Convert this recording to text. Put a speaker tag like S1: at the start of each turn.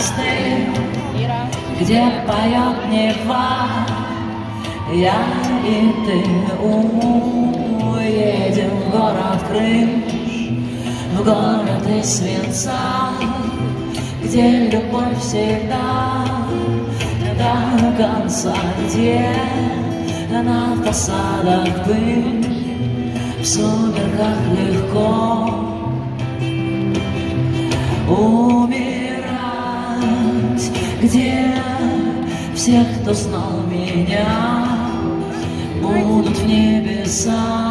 S1: мосты, где поет Нева. Я и ты уедем в город Крым, в город из свинца, где любовь всегда до конца, где на фасадах пыль, в сумерках легко умирать, где все, кто знал меня, будут в небесах.